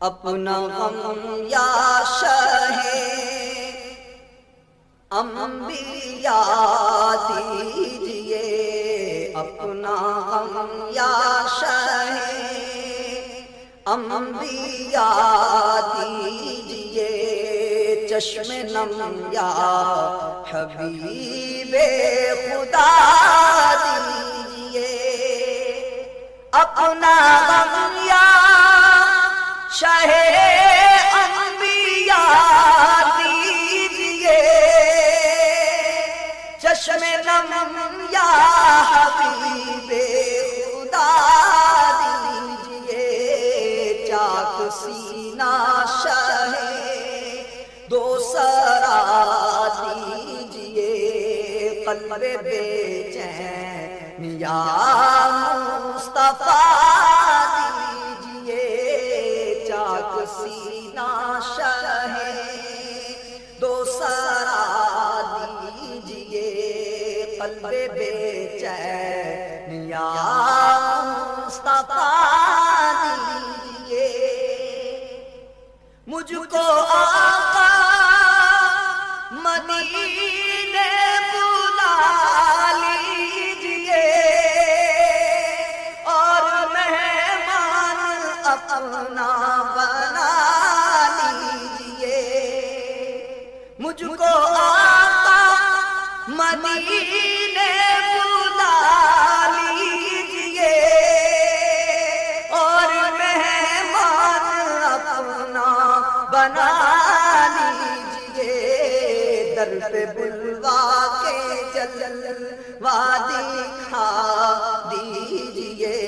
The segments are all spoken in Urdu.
اپنا غم یا شاہ انبیاء دیجئے، اپنا غم یا شاہ انبیاء دیجئے، چشم نم یا حبیب خدا دیجئے، اپنا غم یا شاہ انبیاء دیجئے، چشم نم یا حبیب خدا دیجئے، چاک سینہ شاہ دو سرا دیجئے، قلب بے چین یا مصطفیٰ دیجئے، چاک سینہ شاہ دو سرا دیجئے، قلب بے چین یا مصطفیٰ دیجئے، مجھ کو آقا مدینے بلا لیجئے، اور مہمان اپنا بنا لیجئے، مجھ کو آقا مدینے بلا لیجئے، اور مہمان اپنا بنا لیجئے، در پہ بلوا کے جلوہ دکھا دیجئے،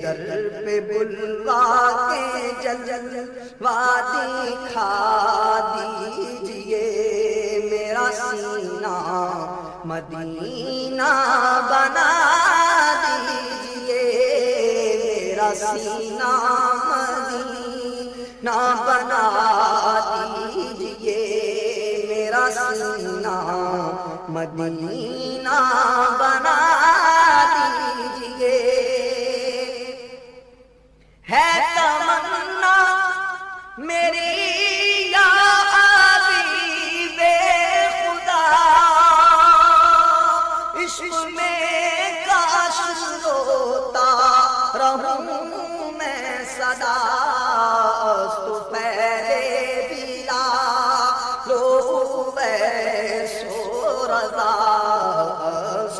در پہ بلوا کے جلوہ دکھا دیجئے، میرا سینہ مدینہ بنا دیجئے، میرا سینہ مدینہ بنا دیجئے، میرا سینہ مدینہ بنا دیجئے، ہے تمنا میری یا حبیب خدا، عشق میں کاش روتا رہوں میں صدا، تو پہلے بلا لو ویسو رضا،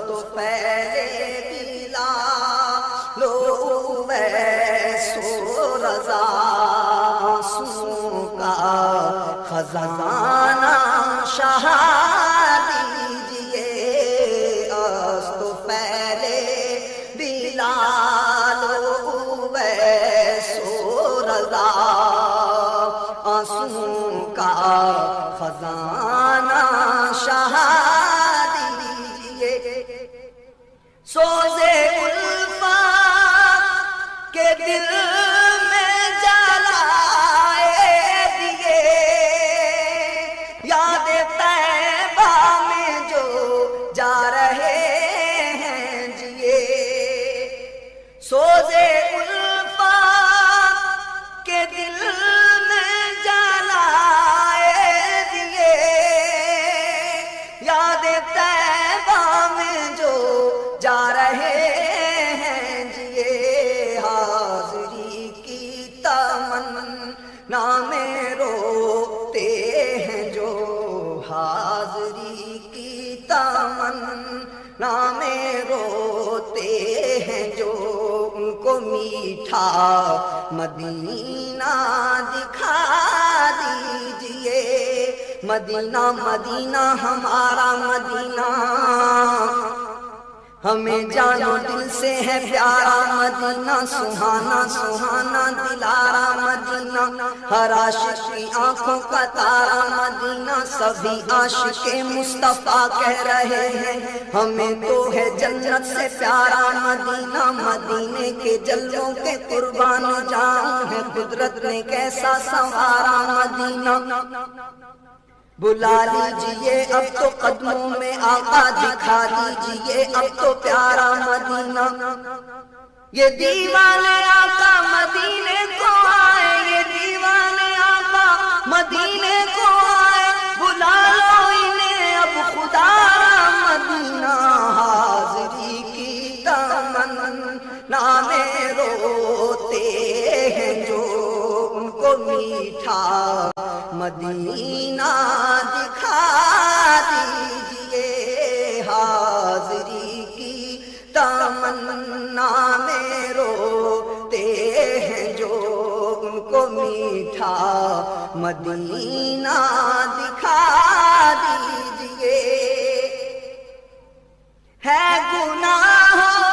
تو پہلے بلا لو ویسو رضا، آنسوں کا خزانہ شاہ دیجئے، تو پہلے بلال ویسو رضا، آنسوں کا خزانہ شاہ دیجئے، سوز الفت کے دل میں جلائے دیے، یاد طیبہ میں جو جا رہے ہیں جیے، سوز الفت کے دل میں جلائے دیے، یاد طیبہ میں جو جا رہے ہیں جیے، حاضری کی تمنا میں روتے ہیں جو، حاضری کی تمنا میں روتے ہیں جو، ان کو میٹھا مدینہ دکھا دیجئے، مدینہ مدینہ ہمارا مدینہ، ہمیں جانو دل سے ہے پیارا مدینہ، سہانا سہانا دلارا مدینہ، ہر عاشق کی آنکھوں کا تارا مدینہ، سبھی عاشق مصطفیٰ کہہ رہے ہیں ہمیں تو ہے جنت سے پیارا مدینہ، مدینے کے جلووں کے قربان جاؤں ہے، قدرت نے کیسا سنوارا مدینہ، بلا لیجئے اب تو قدموں میں آقا دکھا دیجئے اب تو پیارا مدینہ. یہ دیوانے آقا مدینے کو آئے, یہ دیوانے مدینے کو آئے بلا لو انہیں اب خدا را مدینہ حاضری کی تمنا میں روتے ہیں جو ان کو میٹھا مدینہ دکھا دیجئے حاضری کی تمنا میں روتے ہیں جو ان کو میٹھا مدینہ دکھا دیجئے ہے گناہوں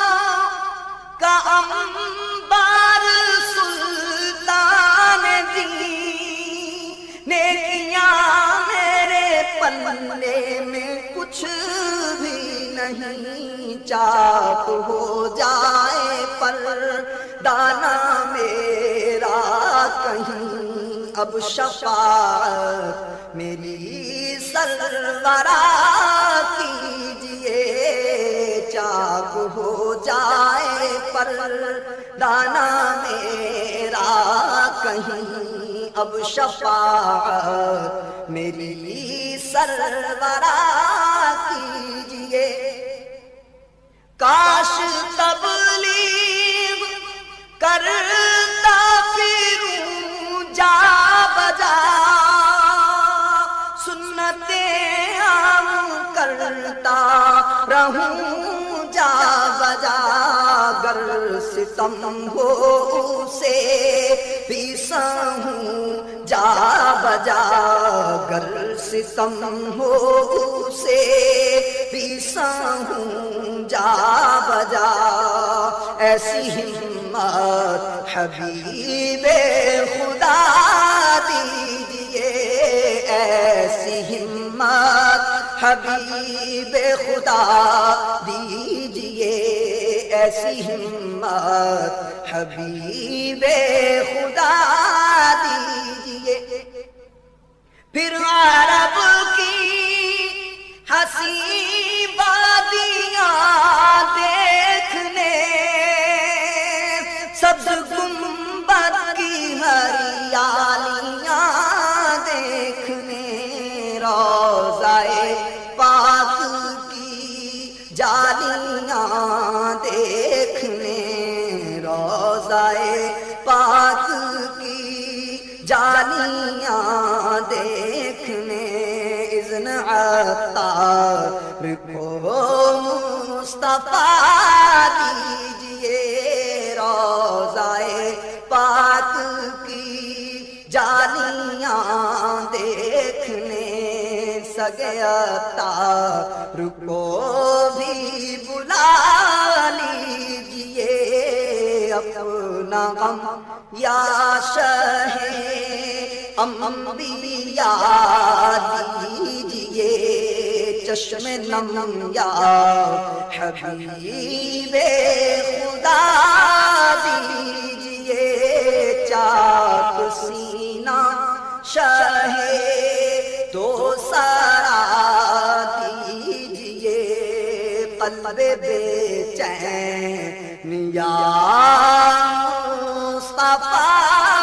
کا انبار سلطان دی نیکیاں میرے پلے میں کچھ بھی نہیں چاک ہو جائے پر دانا میرا کہیں اب شفاعت میری سرورا کیجئے چاک ہو جائے پر دانا میرا کہیں اب شفاعت میری سرورا کیجئے کاش تبلیغ کرتا پھروں جا بجا سنتیں عام کرتا رہوں جا بجا گر ستم ہو اسے بھی سہوں جا بجا گر ستم ہو اسے بھی سہوں جا بجا ایسی ہمت حبیب خدا دیجئے ایسی ہمت حبیب خدا دیجئے ایسی ہمت حبیب خدا دیجئے پھر عرب کی حسین وادیاں دیکھنے سبز گنبد کی ہریالیاں دیکھنے روضہ پاک کی جالیاں دیکھنے روضہ پاک کی جالیاں دیکھنے اذن عطار کو مصطفیٰ دیجئے روضہ پاک کی جالیاں دیکھنے سگے عطار کو بھی بلا لیجئے اپنا غم یا شہ انبیاء دیجئے چشم نم یا حبیب خدا دیجئے چاک سینہ شہ دو سارا دیجئے قلب بے چین یا مصطفیٰ